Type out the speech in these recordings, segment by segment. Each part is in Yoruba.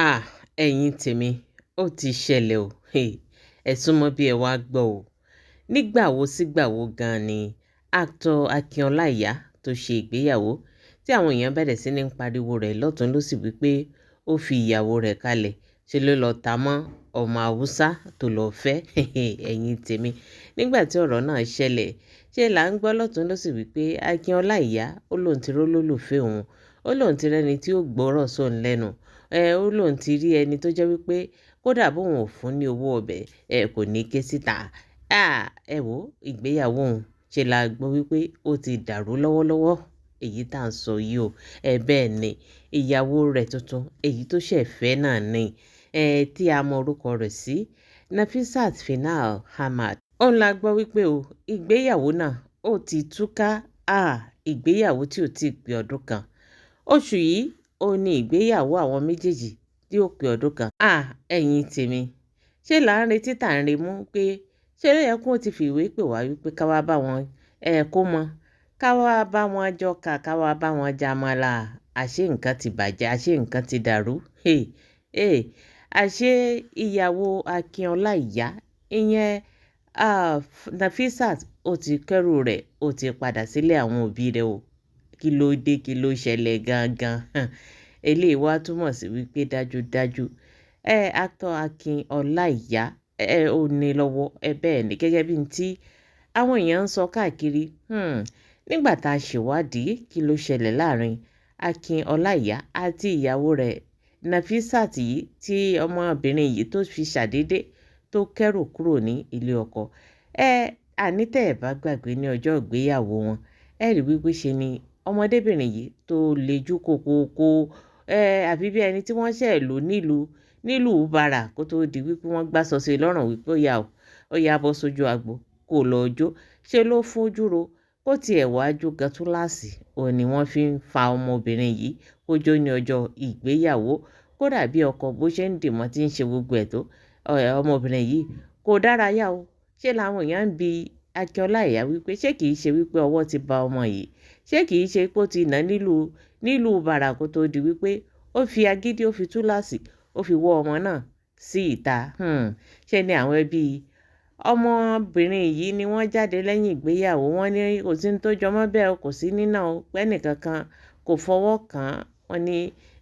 Ah, ẹ̀yin tèmi, ó ti ṣẹlẹ̀ o. Ẹ súnmọ́ bí ẹ wá gbọ́ o. Nígbà wo sígbà wo gan ni actor Akin Ọláìyá tó ṣe ìgbéyàwó tí àwọn èèyàn bẹ̀rẹ̀ sí ní pariwo rẹ̀ lọ́tùn lósì wípé ó fi ìyàwó rẹ̀ kalẹ̀ ṣe ló lọ ta mọ́ ọmọ Haúsá tó lọ fẹ́ ẹ̀yin tèmi. Nígbà tí ọ̀rọ̀ náà ṣẹlẹ̀, ṣé là ń gbọ́ lọ́tùn lósì wípé Akin Ọláìyá ó lóun ti rólólùfẹ́ òun, ó lóun ti rẹ́ni tí ó gbọ́rọ̀ sóun lẹ́nu. Ó lóun ti rí ẹni tó jẹ́ wípé kódà bóun ò fún ní owó ọbẹ̀, kò ní ké síta. Ẹ wò ìgbéyàwó òun ṣe la gbọ́ wípé ó ti dàrú lọ́wọ́lọ́wọ́ èyí tá à ń sọ yìí o. Bẹ́ẹ̀ ni ìyàwó rẹ̀ tuntun èyí tó ṣẹ̀ fẹ́ náà ni tí a mọ orúkọ rẹ̀ sí Nafisat Final Ahmad. Òun la gbọ́ wípé o ìgbéyàwó náà ó ti túká. Ìgbéyàwó tí ò tí ì pé ọdún kan. Oṣù yìí ó ní ìgbéyàwó àwọn méjèèjì tí ó pé ọdún kan. Ẹ̀yin tèmi, ṣé là ń retí tà ń remú pé ṣé ló yẹ kó ti fìwé pè wá wípé ká wá bá wọn kó mọ, ká wá bá wọn jọkà, ká wá bá wọn jamala. Àṣé nǹkan ti bàjẹ́, àṣé nǹkan ti dàrú. Àṣé ìyàwó Akin Ọláìyá ìyẹn Nafisat ó ti kẹ́rù rẹ̀, ó ti padà sílé àwọn òbí rẹ̀ o. Kí ló dé, kí ló ṣẹlẹ̀ gangan? Eléyìí wá túmọ̀ sí wípé dájúdájú actor Akin Ọláìyá ó ní lọ́wọ́ bẹ́ẹ̀ ni gẹ́gẹ́ bí tí àwọn èèyàn ń sọ káàkiri. Nígbà tá a ṣèwádìí kí ló ṣẹlẹ̀ láàrin Akin Ọláìyá àti ìyàwó rẹ̀ Nafisat yìí tí ọmọbìnrin yìí tó fi ṣàdédé tó kẹ́rù kúrò ní ilé ọkọ. Àní tẹ́ ẹ̀ bá gbàgbé ní ọjọ́ ìgbéyàwó wọn, ẹ rí wípé ṣe ni ọmọdébìnrin yìí tó lejú kókóókó àbí bí ẹni tí wọ́n ṣẹ̀ lò nílùú bàrà kó tó di wípé wọ́n gbá sọ́sẹ̀ lọ́rùn wípé ó yá bọ́ sójú agbo kó lọ jó. Ṣé ló fojú ro kó tiẹ̀ wá jó gan túláàsì òun ni wọ́n fi ń fa ọmọbìnrin yìí kó jó ní ọjọ́ ìgbéyàwó. Kódà bí ọkọ bó ṣe ń dìmọ́ tí ń ṣe gbogbo ẹ̀ tó ọmọbìnrin yìí kò dárayá o. Ṣé làwọn èèyàn ń bi Akin Ọláìyá wípé ṣé kìí ṣe wípé ọwọ́ ti ba ọmọ yìí, ṣé kìí ṣe pé ó ti nà nílùú bàrà kó tó di wípé ó fi agídí, ó fi túláàsì, ó fi wọ́ ọmọ náà sí ìta. Ṣé ni àwọn ẹbí ọmọbìnrin yìí ni wọ́n jáde lẹ́yìn ìgbéyàwó. Wọ́n ní kò sí ní tó jọmọ́ bẹ́ẹ̀ o, kò sí nínà o, pé ẹnìkankan kò fọwọ́ kàn án. Wọ́n ní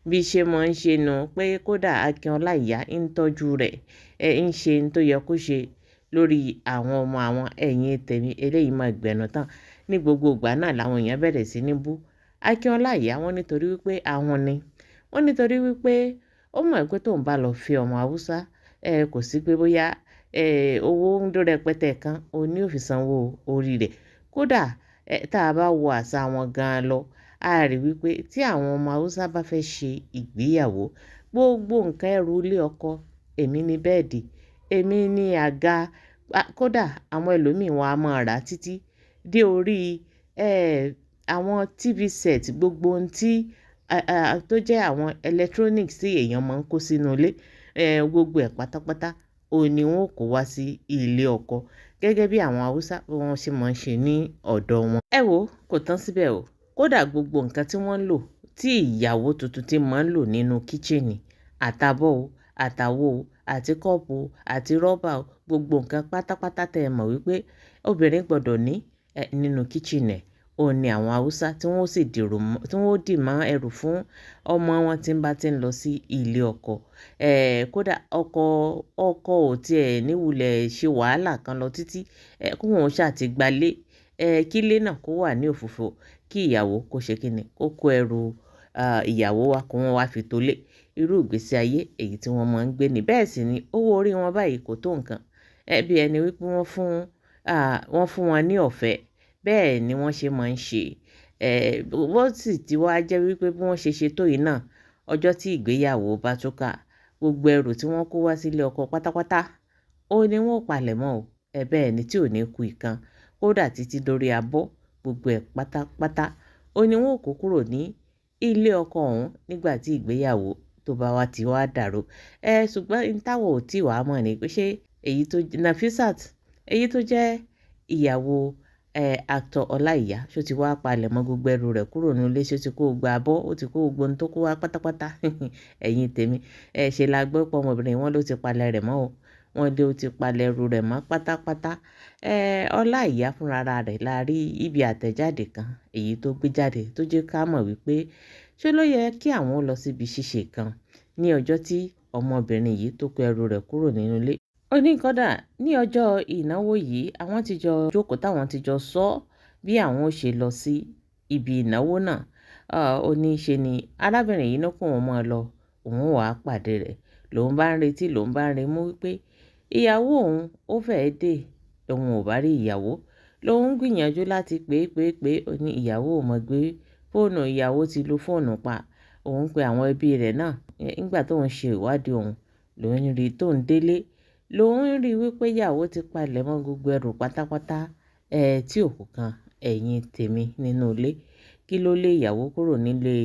bí ṣe mọ̀ ń ṣe nù pé kódà Akin Ọláìyá ń tọ́jú rẹ̀, ń ṣe ní tó yẹ kó ṣe lórí àwọn ọmọ àwọn. Ẹ̀yin tèmi eléyìí máa gbẹ̀nù tán. Ní gbogbo ìgbà náà làwọn èèyàn bẹ̀rẹ̀ sí ní bú Akin Ọláìyá. Wọ́n nítorí wípé àwọn ni. Wọ́n nítorí wípé ó mọ̀ pé tóun bá lọ fi ọmọ Haúsá kò sí pé bóyá owó ń dó rẹpẹtẹ kan òun ní ó fi sanwó orí rẹ̀. Kódà tá a bá wo àṣà wọn gan lọ, a rí wípé tí àwọn ọmọ Haúsá bá fẹ́ ṣe ìgbéyàwó, gbogbo nǹkan ẹrù ilé ọkọ, èmi ni bẹ́ẹ̀dì, èmi ni àga, kódà àwọn ẹlòmíì wọn a máa rà títí dé orí àwọn TV set, gbogbo ohun tí tó jẹ́ àwọn electronics tí èèyàn máa ń kó sínú ilé, gbogbo ẹ̀ pátápátá òun ni wọ́n kó wá sí ilé ọkọ gẹ́gẹ́ bí àwọn Haúsá bí wọ́n ṣe máa ń ṣe ní ọ̀dọ̀ wọn. Ẹ wo kò tán síbẹ̀ o. Kódà gbogbo nǹkan tí wọ́n ń lò tí ìyàwó tuntun ti máa ń lò nínú kíchìnì, àtàbọ̀ o, àtàwo o, àti kọ́ọ̀pù o, àti rọ́bà o, gbogbo nǹkan pátápátá tẹ́ ẹ mọ̀ wípé obìnrin gbọ́dọ̀ ní nínú kíchìnì òun ni àwọn Haúsá tí wọ́n sì dì mọ́ ẹrù fún ọmọ wọn tí ń bá ti ń lọ sí ilé ọkọ. Kódà ọkọ ò tiẹ̀ níwulẹ̀ ṣe wàhálà kan lọ títí kó wọn ṣáà ti gbalé kí ilé náà kó wà ní òfùfù kí ìyàwó kó ṣe kíni kó kó ẹrù ìyàwó wa kó wọn wá fi tolé. Irú ìgbésí ayé èyí tí wọ́n máa ń gbé ni. Bẹ́ẹ̀ sì ni owó orí wọn báyìí kò tó nǹkan. Bí ẹni wípé wọ́n fún wọn ní ọ̀fẹ́. Bẹ́ẹ̀ ni wọ́n ṣe máa ń ṣe. Wọ́n sì ti wá jẹ́ wípé bí wọ́n ṣe tó yìí náà, ọjọ́ tí ìgbéyàwó bá túká, gbogbo ẹrù tí wọ́n kó wá sílé ọkọ pátápátá ó ní wọ́n palẹ̀ mọ́ o. Bẹ́ẹ̀ ni tí ò ní ku ìkan. Kódà títí dórí abọ́ gbogbo ẹ̀ pátápátá ó ní wọ́n kó kúrò ní ilé ọkọ ọ̀hún nígbà tí ìgbéyàwó tó bá wá ti wá dàrú. Ṣùgbọ́n táwọn ò tí wàá mọ̀ ni pé ṣé èyí tó Nafisat èyí tó jẹ́ ìyàwó actor Ọláìyá ṣó ti wá palẹ̀mọ́ gbogbo ẹrù rẹ̀ kúrò nínú ilé, ṣó ti kó gbogbo abọ́, ó ti kó gbogbo ohun tó kó wá pátápátá. Ẹ̀yin tèmi, ṣe la gbọ́ pé ọmọbìnrin wọn ló ti palẹ̀ rẹ̀ mọ́ o. Wọ́n dé ó ti palẹ̀ ẹrù rẹ̀ mọ́ pátápátá. Ọláìyá fúnra rẹ̀ la rí ibi àtẹ̀jáde kan èyí tó gbé jáde tó jẹ́ ká mọ̀ wípé ṣé ló yẹ kí àwọn lọ síbi ṣíṣe kan ní ọjọ́ tí ọmọbìnrin yìí tó kó ẹrù rẹ̀ kúrò nínú ilé. Ó ní kódà ní ọjọ́ ìnáwó yìí àwọn ti jọ jókòó táwọn ti jọ sọ bí àwọn ó ṣe lọ sí ibi ìnáwó náà. Ó ní ṣe ni arábìnrin yìí ní kó wọn máa lọ, òun wàá pàdé rẹ̀. Lòun bá ń retí, lòun bá ń remú wípé ìyàwó òun ó fẹ́ẹ́ dé, òun ò bá rí ìyàwó. Lòun gbìyànjú láti pé ó ní ìyàwó ò mọ̀ gbé fóònù, ìyàwó ti lu fóònù pa. Òun pe àwọn ẹbí rẹ̀ náà. Nígbà tóun ṣe ìwádìí òun, lòun rí tóun délé. Lòun rí wípé ìyàwó ti palẹ̀mọ́ gbogbo ẹrù pátápátá tí òkú kan ẹ̀yin tèmi nínú ilé. Kí ló lé ìyàwó kúrò nílé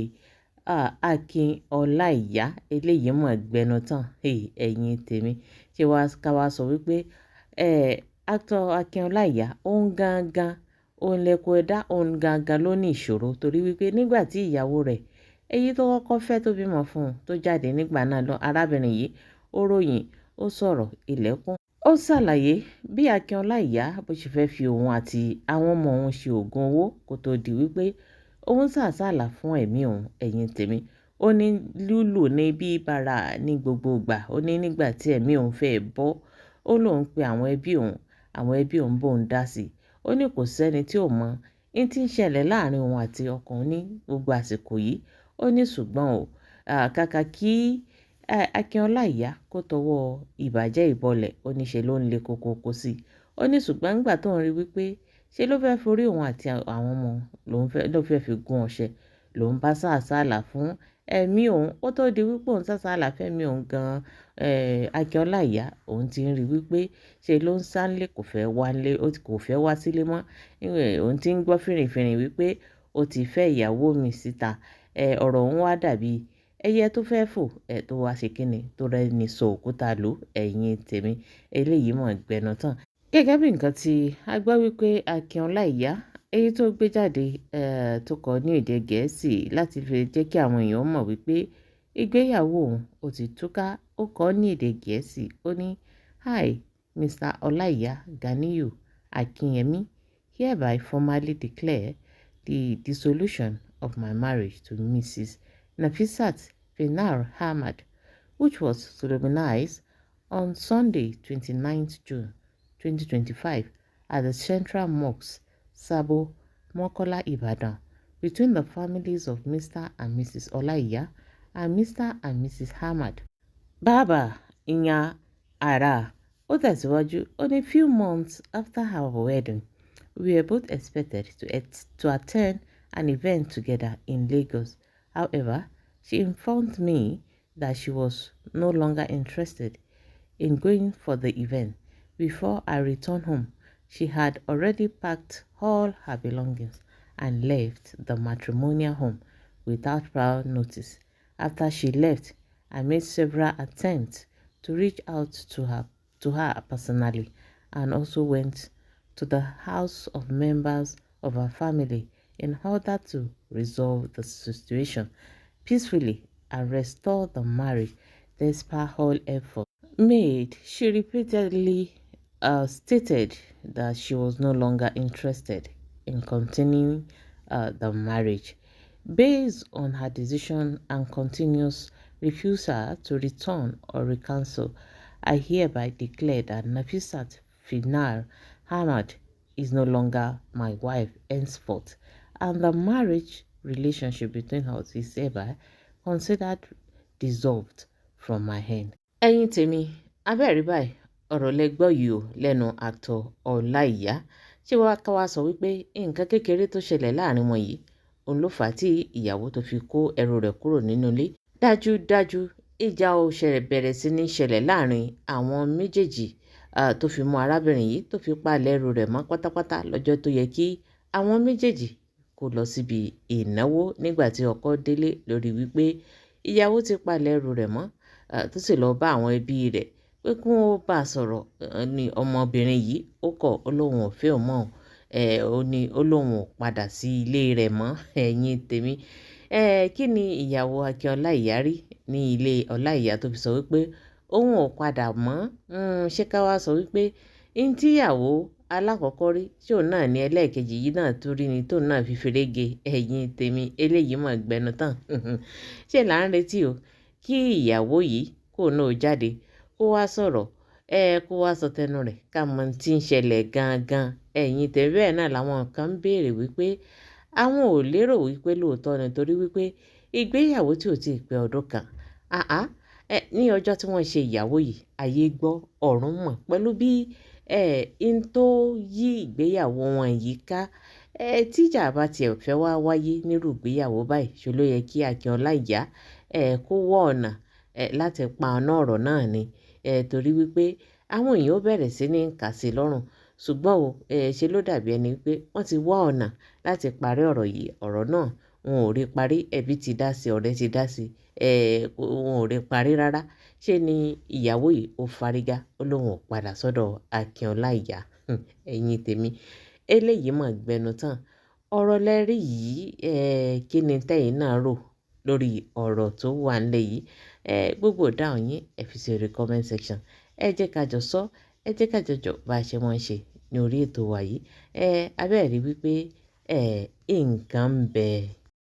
Akin Ọláìyá? Eléyìí mọ̀ gbẹnu tán. Ẹ̀yin tèmi, ṣé ká wá sọ wípé actor Akin Ọláìyá òun gangan, òun lẹ̀kọ̀ ẹ̀dá, òun gangan ló ní ìṣòro torí wípé nígbà tí ìyàwó rẹ̀ èyí tó kọ́kọ́ fẹ́ tó bímọ fún un tó jáde nígbà náà lọ, arábìnrin yìí ó ròyìn, ó sọ̀rọ̀ ilẹ̀kùn. Ó ṣàlàyé bí Akin Ọláìyá bó ṣe fẹ́ fi òun àti àwọn ọmọ òun ṣe òògùn owó kó tó di wípé òun sàsálà fún ẹ̀mí òun. Ẹ̀yin tèmi, ó ní lúlù ní bí bàrà ní gbogbo ìgbà. Ó ní nígbà tí ẹ̀mí òun fẹ́ bọ́, ó lóun pe àwọn ẹbí òun bóun dá sí. Ó ní kò sẹ́ni tí ò mọ̀ ní tí ń ṣẹlẹ̀ láàrin òun àti ọkọ òun ní gbogbo àsìkò yìí. Ó ní ṣùgbọ́n kàkà kí Akin Ọláìyá kó tọwọ́ ìbàjẹ́ ìbọlẹ̀, ó ní ṣe ló ń le koko sí. Ó ní ṣùgbọ́n nígbà tóun rí wípé ṣe ló fẹ́ forí òun àti àwọn ọmọ ló fẹ́ fi gún ọṣẹ, lòun bá sàsálà fún ẹ̀mí òun. Ó tó di wípé òun sàsálà fẹ́mi òun gan-an. Akin Ọláìyá òun ti ń rí wípé ṣe ló ń sánlé, kò fẹ́ wá nílé, kò fẹ́ wá sílé mọ́. Òun ti ń gbọ́ fìrìfìrì wípé ó ti fẹ́ ìyàwó mi síta. Ọ̀rọ̀ òun wá dàbí ẹyẹ tó fẹ́ fò tó wá ṣe kíni tó rẹ́ni sọ òkúta lù. Ẹ̀yin tèmi, eléyìí mọ̀ gbẹnu tán. Gẹ́gẹ́ bí nǹkan tí a gbọ́ wípé Akin Ọláìyá èyí tó gbé jáde tó kọ ní èdè Gẹ̀ẹ́sì láti fi jẹ́ kí àwọn èèyàn mọ̀ wípé ìgbéyàwó òun ó ti túká. Ó kọ ní èdè Gẹ̀ẹ́sì. Ó ní "Hi, Mr. Ọláìyá Ganiyu Akinyemi hereby formally declare the dissolution of my marriage to Mrs. Nafisat Finar Ahmad, which was solemnized on Sunday, 29th June 2025 at the Central Mosque, Sabo, Mokola, Ibadan, between the families of Mr. and Mrs. Ọláìyá and Mr. and Mrs. Ahmad." Bàbá ìyẹn ara ó tẹ̀síwájú. Only few months after our wedding, we were both expected to attend an event together in Lagos. However, she informed me that she was no longer interested in going for the event. Before I returned home, she had already packed all her belongings and left the matrimonial home without prior notice. After she left, I made several attempts to reach out to her personally, and also went to the house of members of her family in order to resolve the situation peacefully and restore the marriage. Despite all efforts made, she repeatedly stated that she was no longer interested in continuing the marriage. Based on her decision and continuous refusal to return or reconcile, I hereby declare that Nafisat Finar Ahmad is no longer my wife henceforth, and the marriage relationship between us is hereby considered dissolved from my hand. Ẹ̀yin tèmi, abẹ́rẹ́ báyìí ọ̀rọ̀ lẹ́gbọ́ yìí o lẹ́nu actor Ọláìyá. Ṣé wàá ká wá sọ wípé nǹkan kékeré tó ṣẹlẹ̀ láàrin wọn yìí òun ló fà á tí ìyàwó tó fi kó ẹrù rẹ̀ kúrò nínú ilé? Dájúdájú ìjà ó bẹ̀rẹ̀ sí ní ṣẹlẹ̀ láàrin àwọn méjèèjì tó fi mú arábìnrin yìí tó fi palẹ̀ ẹrù rẹ̀ mọ́ pátápátá lọ́jọ́ tó yẹ kí àwọn méjèèjì kó lọ síbi ìnáwó. Nígbà tí ọkọ délé lórí wípé ìyàwó ti palẹ̀ ẹrù rẹ̀ mọ́ tó sì lọ bá àwọn ẹbí rẹ̀ pé kí wọ́n bá a sọ̀rọ̀, ní ọmọbìnrin yìí ó kọ̀, ó lóun ò fẹ́ òun mọ́. ó ní ó lóun ò padà sí ilé rẹ̀ mọ́ ẹ̀yin tèmi. Kí ni ìyàwó Akin Ọláìyá rí ní ilé Ọláìyá tó fi sọ wípé òun ò padà mọ́? Ṣé ká wá sọ wípé n tíyàwó alákọ̀ọ́kọ́ rí ṣé òun náà ní ẹlẹ́ẹ̀kejì yìí náà tún rí ni tóun náà fi ferege ẹ̀yin tèmi eléyìí mọ̀ gbẹnu tán. Ṣé là ń retí o kí ìyàwó yìí kó náà jáde kó wá sọ̀rọ̀ kó wá sọ tẹnu rẹ̀ ká mọ ohun tí ń ṣẹlẹ̀ gangan ẹ̀yin tèmi. Bẹ́ẹ̀ náà làwọn kan ń béèrè wípé àwọn ò lérò wípé lóòótọ́ ni torí wípé ìgbéyàwó tí ò tí ì pé ọdún kan ní ọjọ́ tí wọ́n ṣe ìyàwó yìí ayé gbọ́ ọ̀run mọ̀ pẹ̀lú bí n tó yí ìgbéyàwó wọn yìí ká. Tíjà bá tiẹ̀ fẹ́ wá wáyé nírú ìgbéyàwó báyìí ṣe ló yẹ kí Akin Ọláìyá kó wọ́ ọ̀nà láti pa ọ̀nà ọ̀rọ̀ náà ni torí wípé àwọn èèyàn ó bẹ̀rẹ̀ sí ní kà sí lọ́rùn ṣùgbọ́n o ṣe ló dàbí ẹni wípé wọ́n ti wá ọ̀nà láti parí ọ̀rọ̀ yìí. Ọ̀rọ̀ náà wọn ò rí parí, ẹbí ti dá sí, ọ̀rẹ́ ti dá sí, wọn ò rí parí rárá. Ṣé ni ìyàwó yìí ó fárígá ó lóun ò padà sọ́dọ̀ Akin Ọláìyá ẹ̀yin tèmi eléyìí mọ̀ gbẹnu tán. Ọ̀rọ̀ lẹ́rí yìí kí ni tẹ́yin náà rò lórí ọ̀rọ̀ tó wà nílẹ̀ yìí? Gbogbo ìdáhùn yín ẹ fi sí orí comment section. Ẹ jẹ́ ká jọ sọ, ẹ jẹ́ ká jọjọ bá a ṣe wọ́n ṣe ní orí ètò wa yìí. Abẹ́ẹ̀ rí wípé nǹkan ń bẹ.